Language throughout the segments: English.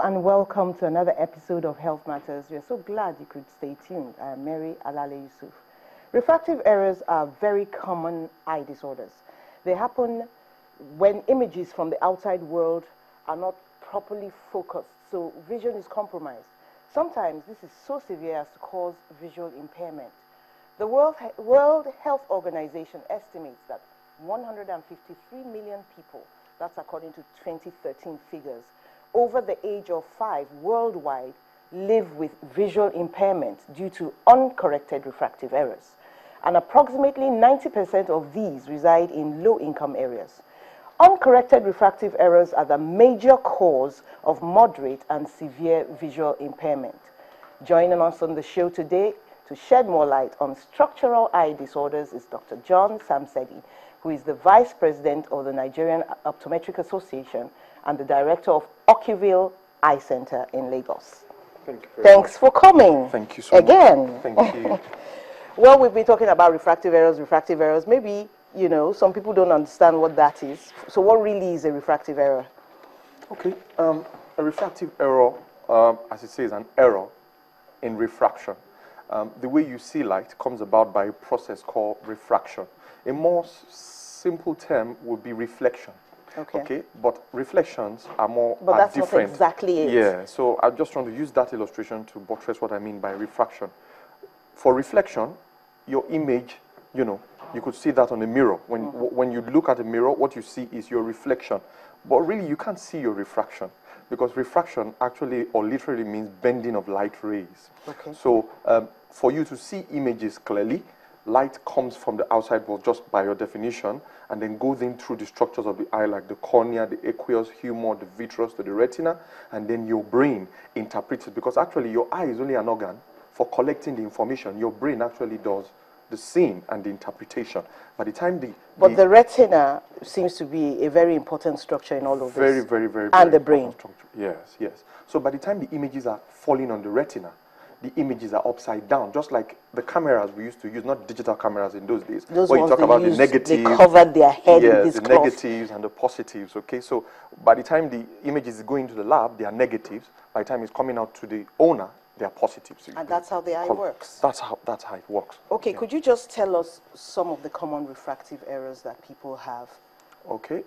and welcome to another episode of Health Matters. We are so glad you could stay tuned. I am Mary Alale Yusuf. Refractive errors are very common eye disorders. They happen when images from the outside world are not properly focused, so vision is compromised. Sometimes this is so severe as to cause visual impairment. The World Health Organization estimates that 153 million people, that's according to 2013 figures, over the age of 5 worldwide live with visual impairment due to uncorrected refractive errors. And approximately 90% of these reside in low-income areas. Uncorrected refractive errors are the major cause of moderate and severe visual impairment. Joining us on the show today to shed more light on structural eye disorders is Dr. John Samsedi, who is the Vice President of the Nigerian Optometric Association and the Director of Ocuville Eye Center in Lagos. Thank you very Thanks much. for coming. Thank you so again. much. Thank you. Well, we've been talking about refractive errors. Maybe, some people don't understand what that is. So what really is a refractive error? Okay. A refractive error, as it says, an error in refraction. The way you see light comes about by a process called refraction. A more simple term would be reflection. Okay. But reflections are But that's different. not exactly it. Yeah. So I'm just trying to use that illustration to buttress what I mean by refraction. For reflection, your image, you could see that on a mirror. When you look at a mirror, what you see is your reflection. But really, you can't see your refraction, because refraction actually or literally means bending of light rays. Okay. So for you to see images clearly, light comes from the outside world just by your definition, and then goes in through the structures of the eye, like the cornea, the aqueous humor, the vitreous to the retina, and then your brain interprets it, because actually your eye is only an organ for collecting the information. Your brain actually does the seeing and the interpretation. By the time the retina seems to be a very important structure in all of very, this. very, very, And very the brain. important structure. Yes. So by the time the images are falling on the retina, the images are upside down, just like the cameras we used to use, not digital cameras in those days. Those where you ones talk they about used, the negatives. they covered their head yes, with this the cloth. negatives and the positives. Okay, so by the time the images is going to the lab, they are negatives. By the time it's coming out to the owner, they are positives. And that's how the eye works. That's how it works. Okay, Yeah. could you just tell us some of the common refractive errors that people have? Okay.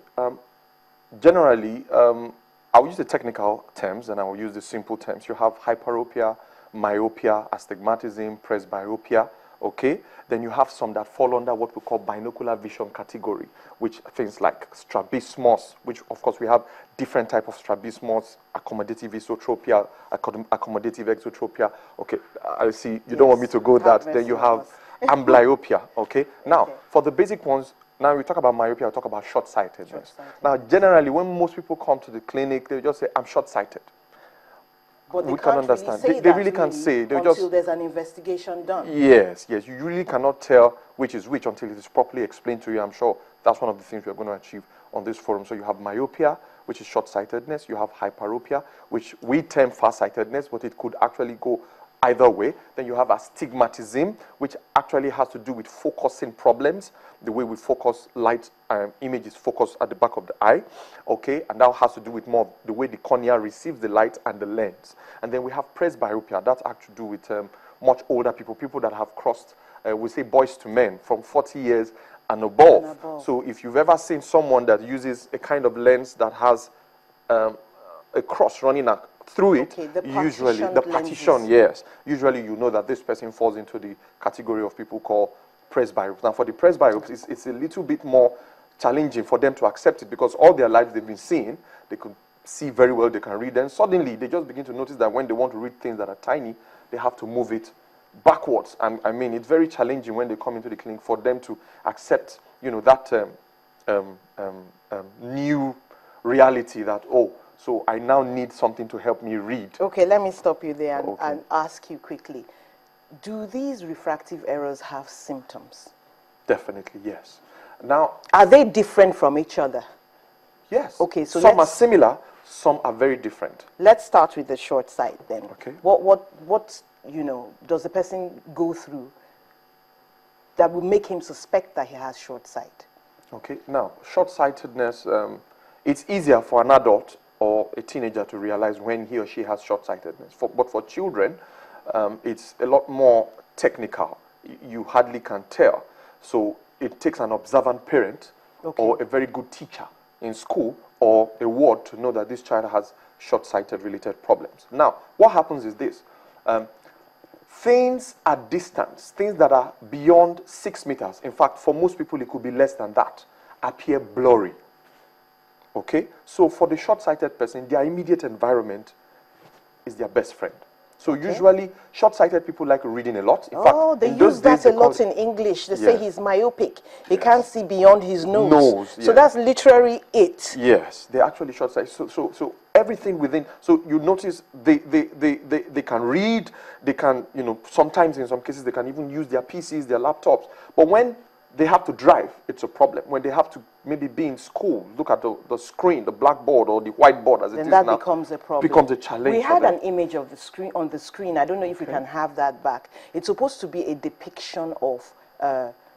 Generally, I'll use the technical terms and I will use the simple terms. You have hyperopia, myopia, astigmatism, presbyopia. Okay. Then you have some that fall under what we call binocular vision category, which things like strabismus, which of course we have different type of strabismus, accommodative esotropia, accommodative exotropia. Okay, I see you don't want me to go that. Then you have amblyopia. Okay. Now, for the basic ones, now we talk about myopia, we talk about short-sightedness. Now, generally, when most people come to the clinic, they just say, I'm short-sighted. But they we can't can understand. Really say they that really can't say. They until just, there's an investigation done. Yes. You really cannot tell which is which until it is properly explained to you. I'm sure that's one of the things we're going to achieve on this forum. So you have myopia, which is short-sightedness. You have hyperopia, which we term far-sightedness, but it could actually go either way. Then you have astigmatism, which actually has to do with focusing problems, the way we focus light images focus at the back of the eye, okay, and that has to do with more the way the cornea receives the light and the lens. And then we have presbyopia. That's actually to do with much older people that have crossed, we say boys to men, from 40 years and above. So if you've ever seen someone that uses a kind of lens that has a cross running through it, usually the partition, yes, usually you know that this person falls into the category of people called presbyopes. Now for the presbyopes, it's a little bit more challenging for them to accept it, because all their lives they've been seeing, they could see very well, they can read, and suddenly they just begin to notice that when they want to read things that are tiny, they have to move it backwards. And I mean, it's very challenging when they come into the clinic for them to accept, that new reality that, so I now need something to help me read. Okay, let me stop you there and ask you quickly. Do these refractive errors have symptoms? Definitely, yes. Now, are they different from each other? Yes. Okay, so some are similar, some are very different. Let's start with the short sight then. Okay. What does the person go through that would make him suspect that he has short sight? Okay. Now, short-sightedness, it's easier for an adult or a teenager to realize when he or she has short-sightedness. But for children, it's a lot more technical. You hardly can tell. So it takes an observant parent or a very good teacher in school or a ward to know that this child has short-sighted related problems. Now, what happens is this. Things at distance, things that are beyond 6 meters, in fact, for most people, it could be less than that, appear blurry. Okay? So for the short-sighted person, their immediate environment is their best friend. So usually, short-sighted people like reading a lot. In fact, they use that a lot in English. They say he's myopic. He can't see beyond his nose. So that's literally it. Yes, they're actually short-sighted. So everything within. So you notice they can read. They can, sometimes in some cases they can even use their PCs, their laptops. But when they have to drive, it's a problem. When they have to maybe be in school, look at the screen, the blackboard or the whiteboard as it is now. Then that becomes a problem. Becomes a challenge. We had an image of the screen on the screen. I don't know if we can have that back. It's supposed to be a depiction of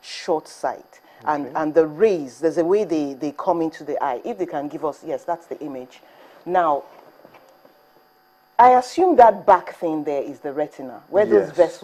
short sight. And the rays, there's a way they come into the eye. If they can give us, yes, that's the image. Now, I assume that back thing there is the retina, where those vessels